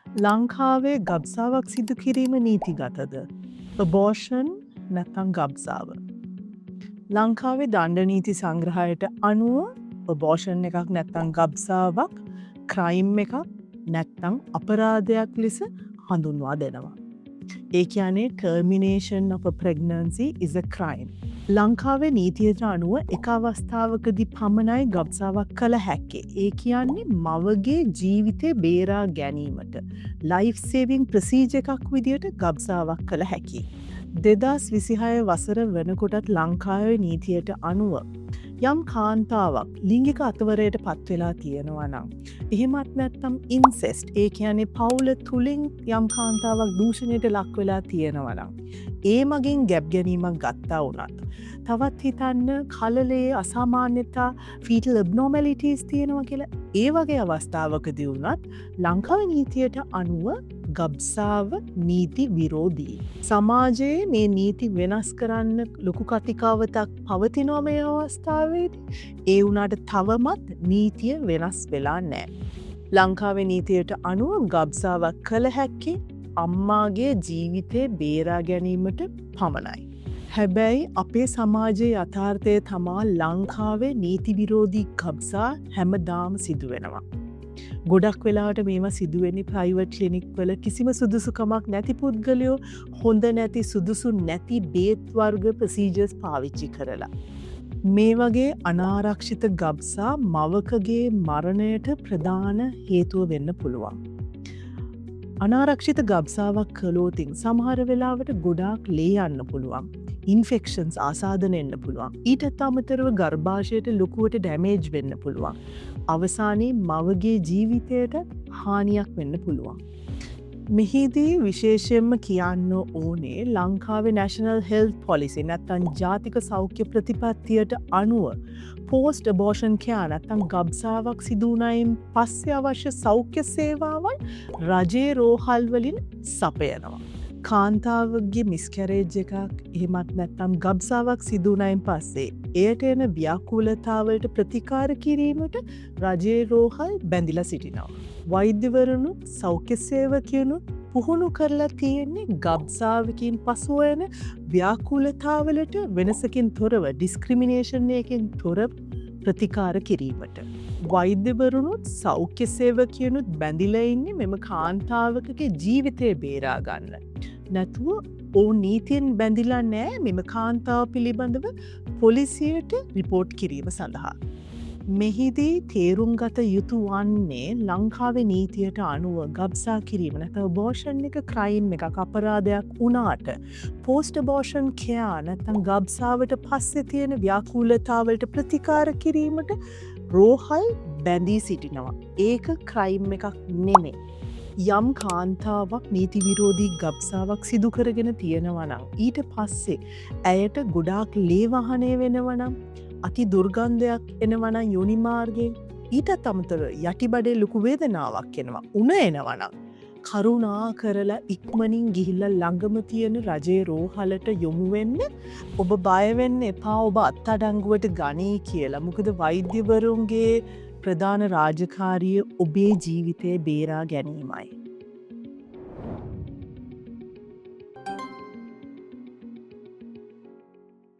ලංකාවේ ගබ්සාවක් සිදු කිරීම නීතිගතද? අබෝෂන් නැත්නම් ගබ්සාව. ලංකාවේ දණ්ඩ නීති සංග්‍රහයට අනුව අබෝෂන් එකක් නැත්නම් ගබ්සාවක් ක්‍රයිම් එකක් නැත්නම් අපරාධයක් ලෙස හඳුන්වා දෙනවා. ඒ කියන්නේ termination of a pregnancy is a crime. ලංකාවේ නීතියට අනුව එක අවස්ථාවකදී පමණයි ගබ්සාවක් කළ හැක්කේ. ඒ කියන්නේ මවගේ ජීවිතේ බේරා ගැනීමට life saving procedure එකක් විදියට ගබ්සාවක් කළ හැකියි. 2026 වසර වෙනකොටත් ලංකාවේ නීතියට අනුව යම් කාන්තාවක් ලිංගික අතවරයට පත්වෙලා තියෙනවා නම් එහෙමත් නැත්නම් ඉන්සෙස්ට් ඒ කියන්නේ පවුල තුලින් යම් කාන්තාවක් දූෂණයට ලක් වෙලා තියෙනවා නම් ඒ මගින් ගැබ් ගැනීමක් ගත්තා වුණත් තවත් හිතන්න කලලේ අසාමාන්‍යතා fetal abnormalities තියෙනවා කියලා ඒ වගේ අවස්ථාවකදී වුණත් ලංකාවේ නීතියට අනුව ගබ්සාව නීති විරෝධී. සමාජයේ මේ නීති වෙනස් කරන්න ලොකු කතිකාවතක් පවතිනවා මේ අවස්ථාවේදී. ඒ වුණාට තවමත් නීතිය වෙනස් වෙලා නැහැ. ලංකාවේ නීතියට අනුව ගබ්සාවක් කළ හැක්කේ අම්මාගේ ජීවිතේ බේරා ගැනීමට පමණයි. හැබැයි අපේ සමාජයේ යථාර්ථය තමා ලංකාවේ නීති විරෝධී ගබ්සා හැමදාම සිදු වෙනවා. ගොඩක් වෙලාවට මේවා සිදුවෙන්නේ ප්‍රයිවට් ක්ලිනික් වල කිසිම සුදුසුකමක් නැති පුද්ගලයෝ හොඳ නැති සුදුසු නැති බේත් වර්ග ප්‍රොසීජර්ස් පාවිච්චි කරලා. මේ වගේ අනාරක්ෂිත ගබ්සා මවකගේ මරණයට ප්‍රධාන හේතුව වෙන්න පුළුවන්. අනාරක්ෂිත ගබ්සාවක් කළෝතින් සමහර වෙලාවට ගොඩාක් ලේ යන්න පුළුවන්. ඉන්ෆෙක්ෂන්ස් ආසාදන එන්න පුළුවන්. ඊටත් අමතරව ගර්භාෂයට ලොකුවට ඩැමේජ් වෙන්න පුළුවන්. අවසානයේ මවගේ ජීවිතයට හානියක් වෙන්න පුළුවන්. මෙහිදී විශේෂයෙන්ම කියන්න ඕනේ ලංකාවේ National Health Policy නැත්නම් ජාතික සෞඛ්‍ය ප්‍රතිපත්තියට අනුව post abortion care නැත්නම් ගබ්සාවක් සිදු වුණයින් පස්සේ අවශ්‍ය සෞඛ්‍ය සේවාවන් රජයේ රෝහල් වලින් සපයනවා. කාන්තාවගේ මිස්කැරේජ් එකක් එහෙමත් නැත්නම් ගබ්සාවක් සිදු වුණයින් පස්සේ එයට එන ව්‍යාකූලතාවලට ප්‍රතිකාර කිරීමට රජයේ රෝහල් බැඳිලා සිටිනවා. වෛද්‍යවරුණු සෞඛ්‍ය සේවකයනුත් පුහුණු කරලා තියෙන්නේ ගබ්සාවකින් පසුව එන ව්‍යාකූලතාවලට වෙනසකින් තොරව ඩිස්ක්‍රිමිනේෂන් එකකින් තොරව ප්‍රතිකාර කිරීමට. වෛද්‍යවරුණුත් සෞඛ්‍ය සේවකයනුත් බැඳිලා ඉන්නේ මෙම කාන්තාවකගේ ජීවිතය බේරා ගන්න. නැතුව ඔවුන් නීතියෙන් බැඳිලා නෑ මෙම කාන්තාව පිළිබඳව පොලිසියට රිපෝට් කිරීම සඳහා. මෙහිදී තේරුම් ගත යුතු වන්නේ ලංකාවේ නීතියට අනුව ගබ්සා කිරීම නැත්නම් අබෝෂන් එක ක්‍රයිම් එකක් අපරාධයක් වුණාට පෝස්ට් අබෝෂන් කෙයා නැත්නම් ගබ්සාවට පස්සේ තියෙන ව්‍යාකූලතාවලට ප්‍රතිකාර කිරීමට රෝහල් බැඳී සිටිනවා. ඒක ක්‍රයිම් එකක් නෙමෙයි. යම් කාන්තාවක් නීති විරෝධී ගබ්සාවක් සිදු කරගෙන තියෙනවා නම් ඊට පස්සේ ඇයට ගොඩාක් ලේ වහනය වෙනවා නම් අති දුර්ගන්ධයක් එනවා නම් යෝනි මාර්ගයෙන් ඊටත් අමතරව යටිබඩේ ලොකු වේදනාවක් එනවා උණ එනවා නම් කරුණා කරලා ඉක්මනින් ගිහිල්ලා ළඟම තියෙන රජයේ රෝහලට යොමු වෙන්න. ඔබ බය වෙන්න එපා ඔබ අත්අඩංගුවට ගනී කියලා. මොකද වෛද්‍යවරුන්ගේ ප්‍රධාන රාජකාරිය ඔබේ ජීවිතේ බේරා ගැනීමයි.